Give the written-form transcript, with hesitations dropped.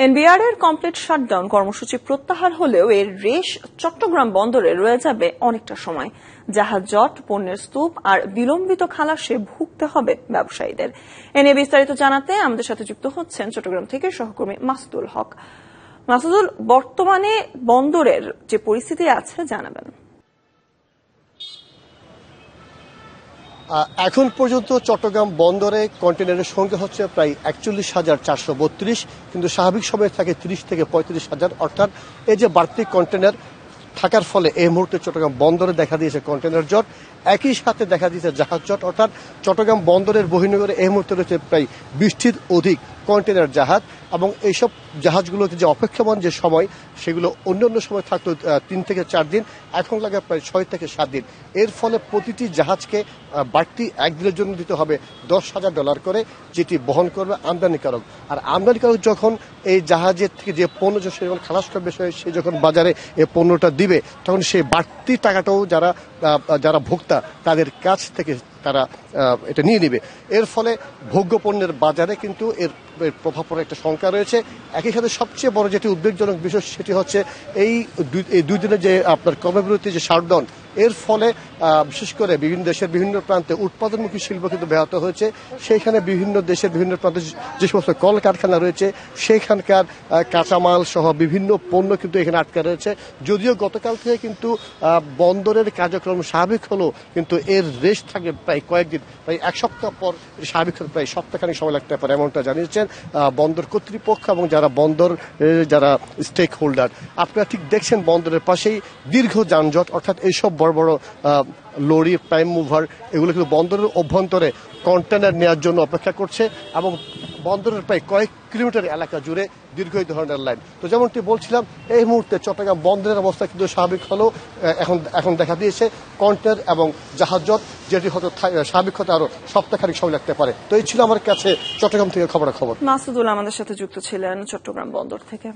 NBR এর complete shutdown কর্মসূচি প্রত্যাহার হলেও এর রেশ চট্টগ্রাম বন্দরে রয়ে যাবে অনেকটা সময়। জাহাজ জট, পণ্যের স্তূপ আর বিলম্বিত খালাসে ভুগতে হবে ব্যবসায়ীদের। এ নিয়ে বিস্তারিত জানাতে আমাদের সাথে যুক্ত হচ্ছেন চট্টগ্রাম থেকে সহকর্মী মাসুদুল হক। মাসুদুল, বর্তমানে বন্দরের যে পরিস্থিতি আছে জানাবেন। এখন পর্যন্ত চট্টগ্রাম বন্দরে কন্টেনারের সংখ্যা হচ্ছে প্রায় ৪১,৪৩২, কিন্তু স্বাভাবিক সময় থাকে ৩০ থেকে ৩৫,০০০। অর্থাৎ এই যে বাড়তি কন্টেনার থাকার ফলে এই মুহূর্তে চট্টগ্রাম বন্দরে দেখা দিয়েছে কন্টেনার জট, একই সাথে দেখা দিয়েছে জাহাজ জট। অর্থাৎ চট্টগ্রাম বন্দরের বহির্নগরে এই মুহূর্তে রয়েছে প্রায় ২০টির অধিক কন্টেনার জাহাজ, এবং এইসব জাহাজগুলোতে যে অপেক্ষমান যে সময় সেগুলো অন্য সময় থাকতো ৩ থেকে ৪ দিন, এখন লাগে প্রায় ৬ থেকে ৭ দিন। এর ফলে প্রতিটি জাহাজকে বাড়তি একদিনের জন্য দিতে হবে $১০,০০০ করে, যেটি বহন করবে আমদানিকারক। আর আমদানিকারক যখন এই জাহাজের থেকে যে পণ্য সে যখন খালাস করবে, সে যখন বাজারে এই পণ্যটা দিবে, তখন সেই বাড়তি টাকাটাও যারা ভোক্তা তাদের কাছ থেকে তারা এটা নিয়ে নেবে। এর ফলে ভোগ্য পণ্যের বাজারে কিন্তু এর প্রভাব পড়ার একটা শঙ্কা রয়েছে। একই সাথে সবচেয়ে বড় যেটি উদ্বেগজনক বিষয় সেটি হচ্ছে এই ২ দিনের যে আপনার কর্মবিরতি যে শাটডাউন, এর ফলে বিশেষ করে বিভিন্ন দেশের বিভিন্ন প্রান্তে উৎপাদনমুখী শিল্প কিন্তু ব্যাহত হয়েছে। সেইখানে বিভিন্ন দেশের বিভিন্ন প্রান্তে যে সমস্ত কলকারখানা রয়েছে সেখানকার কাঁচামাল সহ বিভিন্ন পণ্য কিন্তু এখানে আটকা রয়েছে। যদিও গতকাল থেকে কিন্তু বন্দরের কার্যক্রম স্বাভাবিক হলেও কিন্তু এর রেশ থাকে প্রায় কয়েকদিন, প্রায় ১ সপ্তাহ পর স্বাভাবিক হতে প্রায় সপ্তাহখানিক সময় লাগতে পারে, এমনটা জানিয়েছেন বন্দর কর্তৃপক্ষ এবং যারা স্টেক হোল্ডার। আপনারা ঠিক দেখছেন বন্দরের পাশেই দীর্ঘ যানজট, অর্থাৎ এইসব বড় বড় লরি, প্রাইম মুভার, এগুলো কিন্তু বন্দরের অভ্যন্তরে কন্টেনার নেওয়ার জন্য অপেক্ষা করছে, এবং বন্দরের প্রায় কয়েক কিলোমিটার এলাকা জুড়ে দীর্ঘ এই ধরনের লাইন। তো যেমনটি বলছিলাম, এই মুহূর্তে চট্টগ্রাম বন্দরের অবস্থা কিন্তু স্বাভাবিক হলেও এখন দেখা দিয়েছে কন্টেনার এবং জাহাজ জট, যেটি হয়তো স্বাভাবিক হতে আরো সপ্তাহখানিক সময় লাগতে পারে। তো এই ছিল আমার কাছে চট্টগ্রাম থেকে খবর। মাসুদুল আমাদের সাথে যুক্ত ছিলেন চট্টগ্রাম বন্দর থেকে।